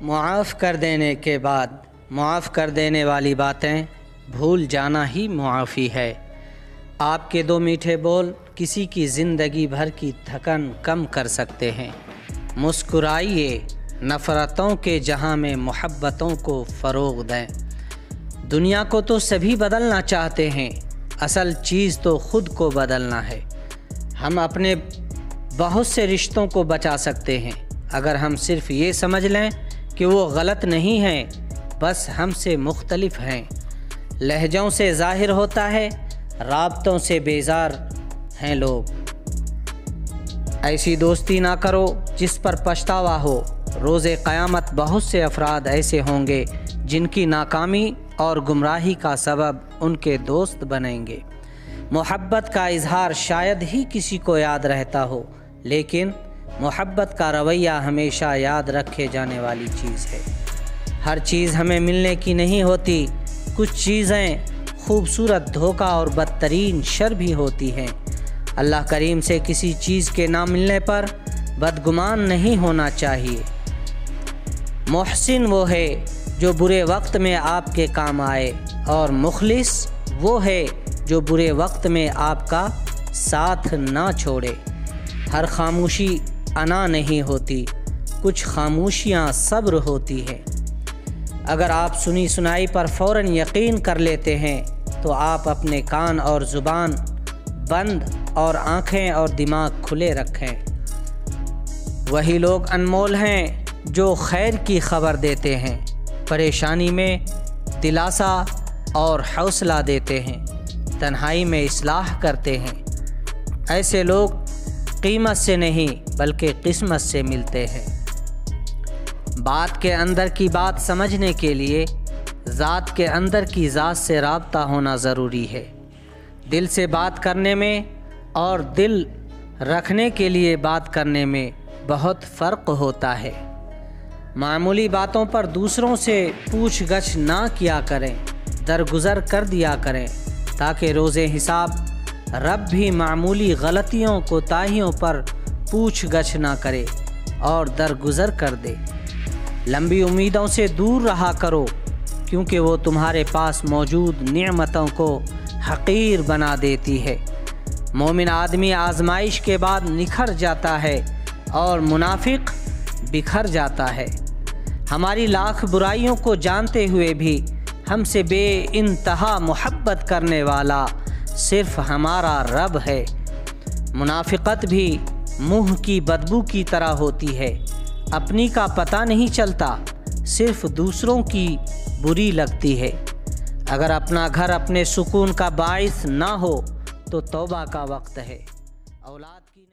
معاف کر دینے کے بعد معاف کر دینے والی باتیں بھول جانا ہی معافی ہے۔ آپ کے دو میٹھے بول کسی کی زندگی بھر کی تھکن کم کر سکتے ہیں۔ مسکرائیے، نفرتوں کے جہاں میں محبتوں کو فروغ دیں۔ دنیا کو تو سبھی بدلنا چاہتے ہیں، اصل چیز تو خود کو بدلنا ہے۔ ہم اپنے بہت سے رشتوں کو بچا سکتے ہیں اگر ہم صرف یہ سمجھ لیں کہ وہ غلط نہیں ہیں، بس ہم سے مختلف ہیں۔ لہجوں سے ظاہر ہوتا ہے، رابطوں سے بیزار ہیں لوگ۔ ایسی دوستی نہ کرو جس پر پچھتاوا ہو۔ روز قیامت بہت سے افراد ایسے ہوں گے جن کی ناکامی اور گمراہی کا سبب ان کے دوست بنیں گے۔ محبت کا اظہار شاید ہی کسی کو یاد رہتا ہو، لیکن محبت کا رویہ ہمیشہ یاد رکھے جانے والی چیز ہے۔ ہر چیز ہمیں ملنے کی نہیں ہوتی، کچھ چیزیں خوبصورت دھوکہ اور بدترین شر بھی ہوتی ہیں۔ اللہ کریم سے کسی چیز کے نہ ملنے پر بدگمان نہیں ہونا چاہیے۔ محسن وہ ہے جو برے وقت میں آپ کے کام آئے، اور مخلص وہ ہے جو برے وقت میں آپ کا ساتھ نہ چھوڑے۔ ہر خاموشی انا نہیں ہوتی، کچھ خاموشیاں صبر ہوتی ہیں۔ اگر آپ سنی سنائی پر فوراً یقین کر لیتے ہیں تو آپ اپنے کان اور زبان بند اور آنکھیں اور دماغ کھلے رکھیں۔ وہی لوگ انمول ہیں جو خیر کی خبر دیتے ہیں، پریشانی میں دلاسا اور حوصلہ دیتے ہیں، تنہائی میں اصلاح کرتے ہیں۔ ایسے لوگ قیمت سے نہیں بلکہ قسمت سے ملتے ہیں۔ بات کے اندر کی بات سمجھنے کے لیے ذات کے اندر کی ذات سے رابطہ ہونا ضروری ہے۔ دل سے بات کرنے میں اور دل رکھنے کے لیے بات کرنے میں بہت فرق ہوتا ہے۔ معمولی باتوں پر دوسروں سے پوچھ گچھ نہ کیا کریں، درگزر کر دیا کریں، تاکہ روز حساب رب بھی معمولی غلطیوں کوتاہیوں پر پوچھ گچھ نہ کرے اور درگزر کر دے۔ لمبی امیدوں سے دور رہا کرو، کیونکہ وہ تمہارے پاس موجود نعمتوں کو حقیر بنا دیتی ہے۔ مومن آدمی آزمائش کے بعد نکھر جاتا ہے اور منافق بکھر جاتا ہے۔ ہماری لاکھ برائیوں کو جانتے ہوئے بھی ہم سے بے انتہا محبت کرنے والا صرف ہمارا رب ہے۔ منافقت بھی منہ کی بدبو کی طرح ہوتی ہے، اپنی کا پتہ نہیں چلتا، صرف دوسروں کی بری لگتی ہے۔ اگر اپنا گھر اپنے سکون کا باعث نہ ہو تو توبہ کا وقت ہے۔ اولاد کی